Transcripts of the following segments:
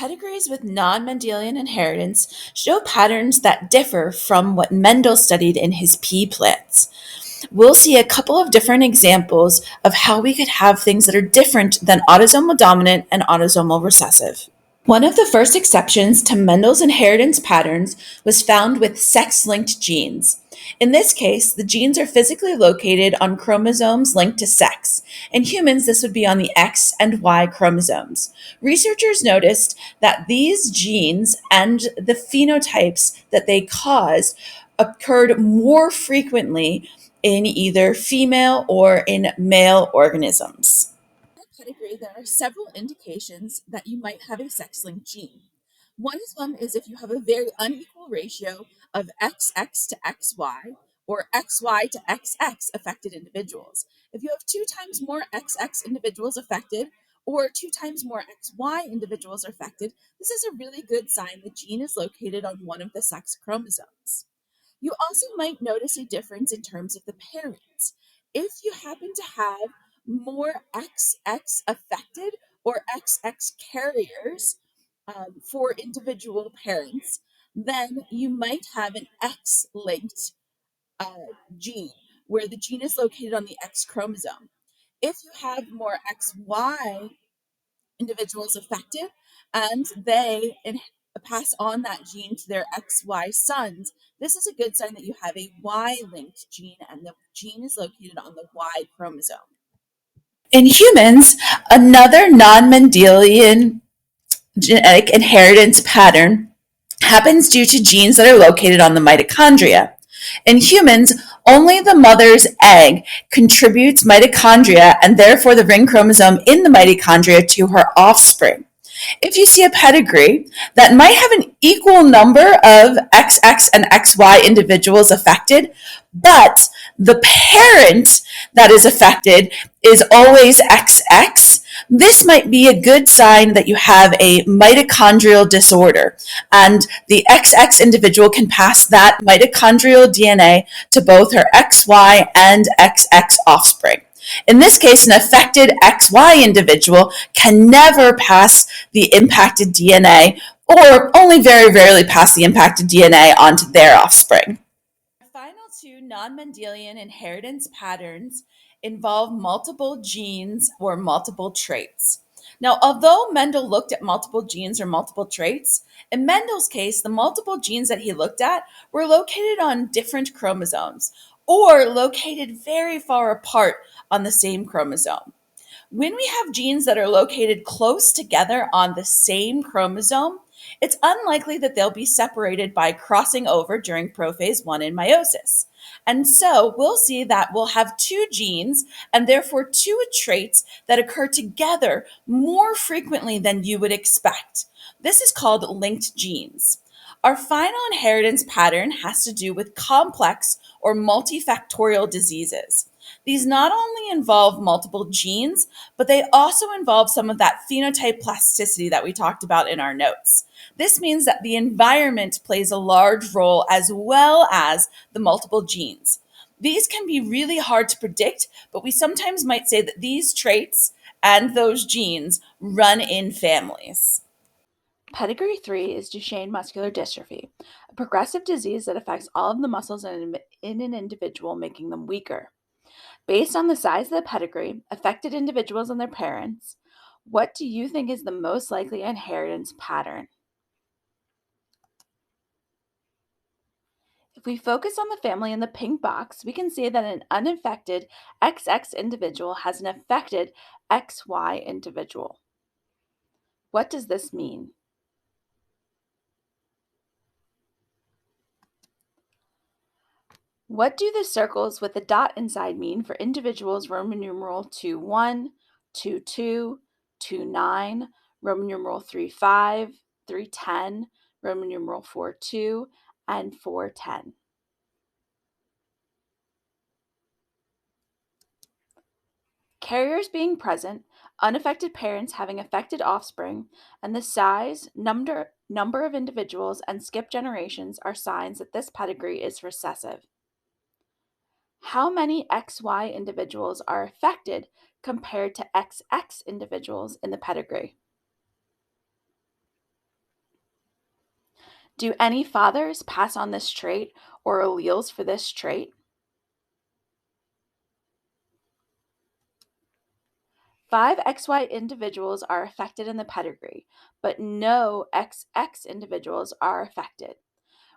Pedigrees with non Mendelian inheritance show patterns that differ from what Mendel studied in his pea plants. We'll see a couple of different examples of how we could have things that are different than autosomal dominant and autosomal recessive. One of the first exceptions to Mendel's inheritance patterns was found with sex linked genes. In this case, the genes are physically located on chromosomes linked to sex. In humans, this would be on the X and Y chromosomes. Researchers noticed that these genes and the phenotypes that they caused occurred more frequently in either female or in male organisms. Pedigree, there are several indications that you might have a sex-linked gene. One of them is if you have a very unequal ratio of XX to XY or XY to XX affected individuals. If you have two times more XX individuals affected or two times more XY individuals affected, this is a really good sign the gene is located on one of the sex chromosomes. You also might notice a difference in terms of the parents. If you happen to have more XX affected or XX carriers for individual parents, then you might have an X linked gene where the gene is located on the X chromosome. If you have more XY individuals affected and pass on that gene to their XY sons, this is a good sign that you have a Y linked gene and the gene is located on the Y chromosome. In humans, another non Mendelian genetic inheritance pattern happens due to genes that are located on the mitochondria. In humans, only the mother's egg contributes mitochondria and therefore the ring chromosome in the mitochondria to her offspring. If you see a pedigree that might have an equal number of XX and XY individuals affected, but the parent that is affected is always XX, this might be a good sign that you have a mitochondrial disorder, and the XX individual can pass that mitochondrial DNA to both her XY and XX offspring. In this case, an affected XY individual can never pass the impacted DNA or only very rarely pass the impacted DNA onto their offspring. Our final two non-Mendelian inheritance patterns involve multiple genes or multiple traits. Now, although Mendel looked at multiple genes or multiple traits, in Mendel's case, the multiple genes that he looked at were located on different chromosomes or located very far apart on the same chromosome. When we have genes that are located close together on the same chromosome, it's unlikely that they'll be separated by crossing over during prophase 1 in meiosis. And so we'll see that we'll have two genes and therefore two traits that occur together more frequently than you would expect. This is called linked genes. Our final inheritance pattern has to do with complex or multifactorial diseases. These not only involve multiple genes, but they also involve some of that phenotype plasticity that we talked about in our notes. This means that the environment plays a large role as well as the multiple genes. These can be really hard to predict, but we sometimes might say that these traits and those genes run in families. Pedigree 3 is Duchenne muscular dystrophy, a progressive disease that affects all of the muscles in an individual, making them weaker. Based on the size of the pedigree, affected individuals and their parents, what do you think is the most likely inheritance pattern? If we focus on the family in the pink box, we can see that an unaffected XX individual has an affected XY individual. What does this mean? What do the circles with the dot inside mean for individuals Roman numeral 21, 22, 29, Roman numeral 35, 310, Roman numeral 42, and 410? Carriers being present, unaffected parents having affected offspring, and the size, number of individuals, and skip generations are signs that this pedigree is recessive. How many XY individuals are affected compared to XX individuals in the pedigree? Do any fathers pass on this trait or alleles for this trait? 5XY individuals are affected in the pedigree, but no XX individuals are affected.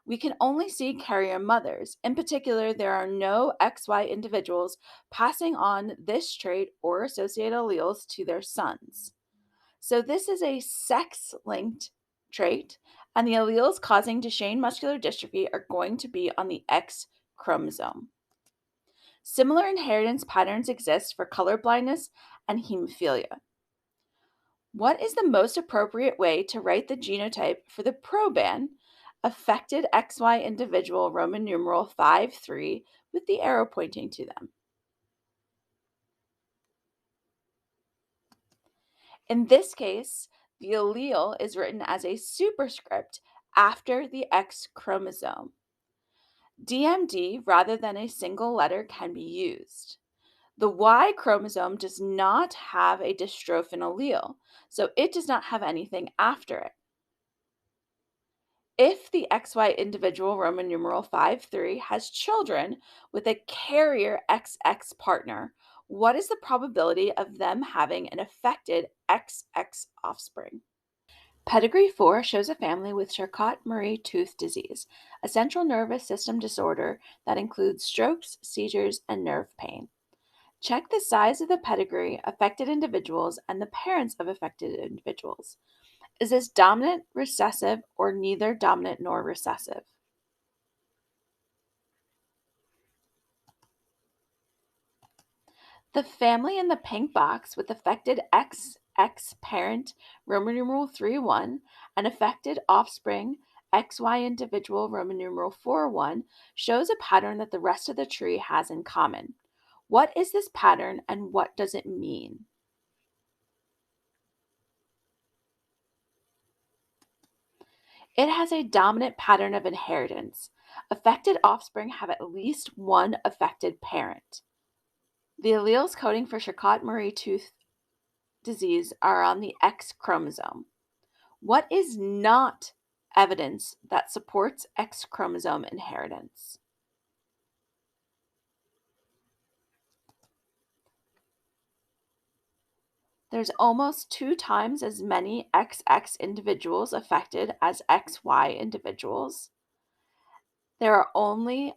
We can only see carrier mothers. In particular, there are no XY individuals passing on this trait or associated alleles to their sons. So, this is a sex linked trait, and the alleles causing Duchenne muscular dystrophy are going to be on the X chromosome. Similar inheritance patterns exist for color blindness and hemophilia. What is the most appropriate way to write the genotype for the proban affected XY individual Roman numeral 5-3 with the arrow pointing to them? In this case, the allele is written as a superscript after the X chromosome. DMD rather than a single letter can be used. The Y chromosome does not have a dystrophin allele, so it does not have anything after it. If the XY individual Roman numeral 5-3 has children with a carrier XX partner, what is the probability of them having an affected XX offspring? Pedigree 4 shows a family with Charcot-Marie tooth disease, a central nervous system disorder that includes strokes, seizures, and nerve pain. Check the size of the pedigree, affected individuals, and the parents of affected individuals. Is this dominant, recessive, or neither dominant nor recessive? The family in the pink box with affected XX parent Roman numeral 3-1 and affected offspring XY individual Roman numeral 4-1 shows a pattern that the rest of the tree has in common. What is this pattern and what does it mean? It has a dominant pattern of inheritance. Affected offspring have at least one affected parent. The alleles coding for Charcot-Marie tooth disease are on the X chromosome. What is not evidence that supports X chromosome inheritance? There's almost 2 times as many XX individuals affected as XY individuals. There are only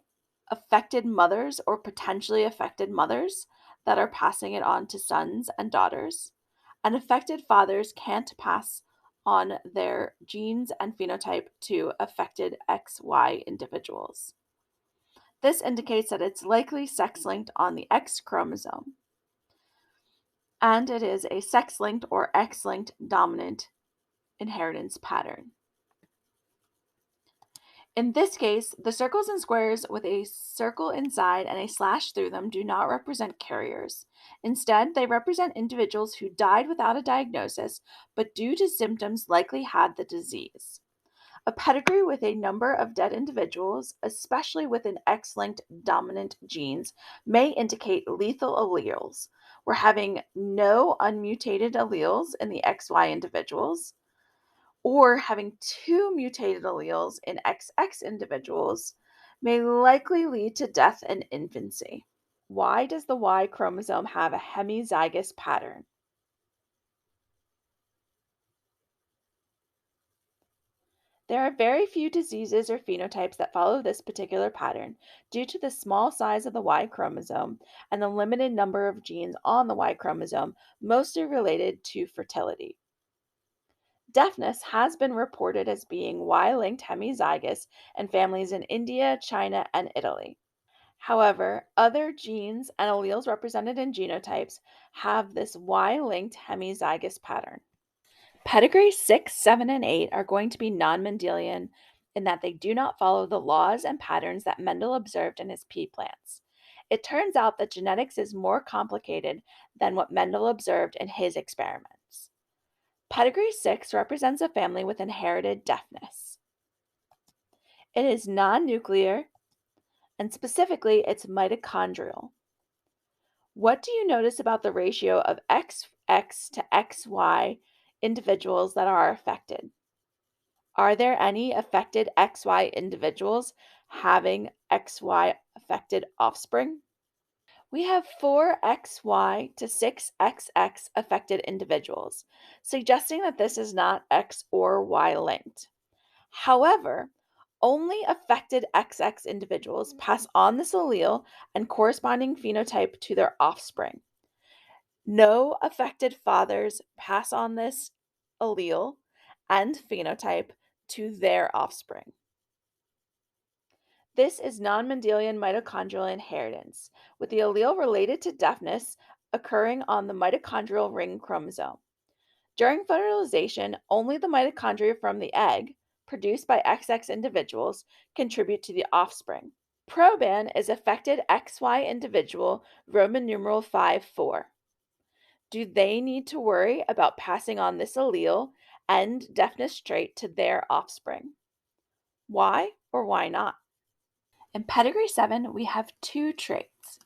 affected mothers or potentially affected mothers that are passing it on to sons and daughters. And affected fathers can't pass on their genes and phenotype to affected XY individuals. This indicates that it's likely sex linked on the X chromosome, and it is a sex linked or X linked dominant inheritance pattern. In this case, the circles and squares with a circle inside and a slash through them do not represent carriers. Instead, they represent individuals who died without a diagnosis, but due to symptoms likely had the disease. A pedigree with a number of dead individuals, especially with an X-linked dominant genes, may indicate lethal alleles. We're having no unmutated alleles in the XY individuals, or having 2 mutated alleles in XX individuals may likely lead to death in infancy. Why does the Y chromosome have a hemizygous pattern? There are very few diseases or phenotypes that follow this particular pattern due to the small size of the Y chromosome and the limited number of genes on the Y chromosome, mostly related to fertility. Deafness has been reported as being Y-linked hemizygous in families in India, China, and Italy. However, other genes and alleles represented in genotypes have this Y-linked hemizygous pattern. Pedigree 6, 7, and 8 are going to be non-Mendelian in that they do not follow the laws and patterns that Mendel observed in his pea plants. It turns out that genetics is more complicated than what Mendel observed in his experiments. Pedigree 6 represents a family with inherited deafness. It is non-nuclear, and specifically, it's mitochondrial. What do you notice about the ratio of XX to XY individuals that are affected? Are there any affected XY individuals having XY affected offspring? We have 4XY to 6XX affected individuals, suggesting that this is not X or Y linked. However, only affected XX individuals pass on this allele and corresponding phenotype to their offspring. No affected fathers pass on this allele and phenotype to their offspring. This is non-Mendelian mitochondrial inheritance, with the allele related to deafness occurring on the mitochondrial ring chromosome. During fertilization, only the mitochondria from the egg, produced by XX individuals, contribute to the offspring. Proban is affected XY individual Roman numeral 5-4. Do they need to worry about passing on this allele and deafness trait to their offspring? Why or why not? In Pedigree 7, we have two traits.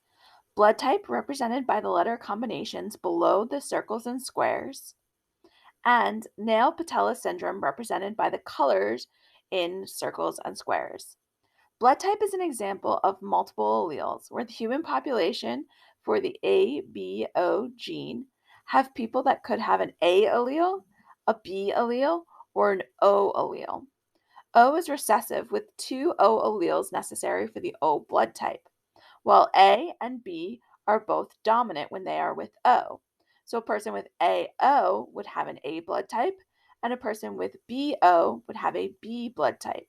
Blood type represented by the letter combinations below the circles and squares, and nail patella syndrome represented by the colors in circles and squares. Blood type is an example of multiple alleles, where the human population for the ABO gene have people that could have an A allele, a B allele, or an O allele. O is recessive with two O alleles necessary for the O blood type, while A and B are both dominant when they are with O. So a person with AO would have an A blood type, and a person with BO would have a B blood type.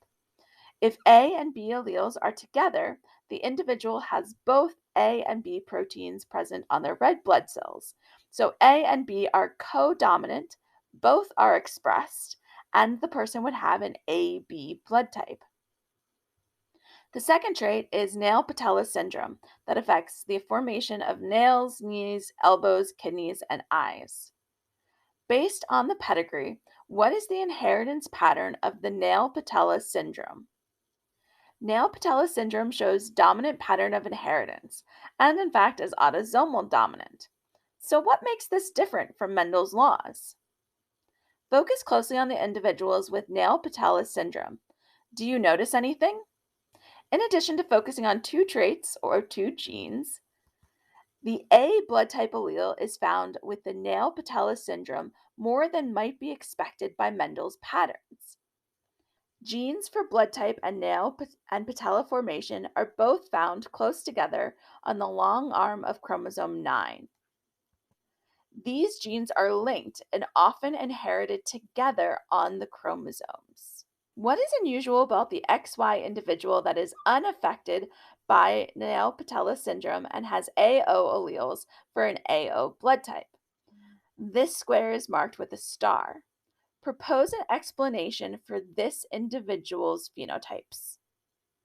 If A and B alleles are together, the individual has both A and B proteins present on their red blood cells. So A and B are co-dominant, both are expressed, and the person would have an AB blood type. The second trait is nail patella syndrome that affects the formation of nails, knees, elbows, kidneys, and eyes. Based on the pedigree, what is the inheritance pattern of the nail patella syndrome? Nail patella syndrome shows dominant pattern of inheritance, and in fact is autosomal dominant. So what makes this different from Mendel's laws? Focus closely on the individuals with nail patella syndrome. Do you notice anything? In addition to focusing on two traits or two genes, the A blood type allele is found with the nail patella syndrome more than might be expected by Mendel's patterns. Genes for blood type and nail and patella formation are both found close together on the long arm of chromosome 9. These genes are linked and often inherited together on the chromosomes. What is unusual about the XY individual that is unaffected by nail patella syndrome and has AO alleles for an AO blood type? This square is marked with a star. Propose an explanation for this individual's phenotypes.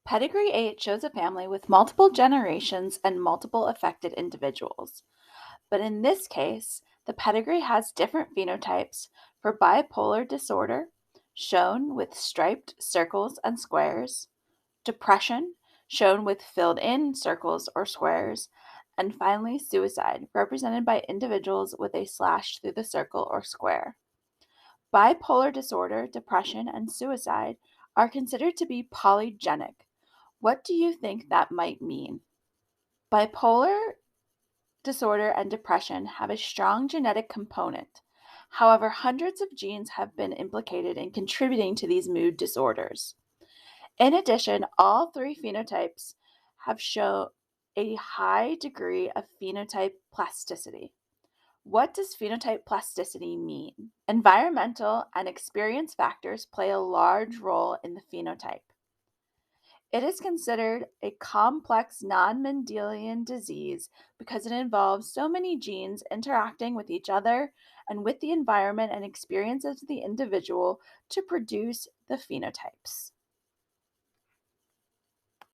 Pedigree 8 shows a family with multiple generations and multiple affected individuals. But in this case, the pedigree has different phenotypes for bipolar disorder, shown with striped circles and squares, depression, shown with filled in circles or squares, and finally suicide, represented by individuals with a slash through the circle or square. Bipolar disorder, depression, and suicide are considered to be polygenic. What do you think that might mean? Bipolar disorder and depression have a strong genetic component. However, hundreds of genes have been implicated in contributing to these mood disorders. In addition, all three phenotypes have shown a high degree of phenotype plasticity. What does phenotype plasticity mean? Environmental and experience factors play a large role in the phenotype. It is considered a complex non-Mendelian disease because it involves so many genes interacting with each other and with the environment and experiences of the individual to produce the phenotypes.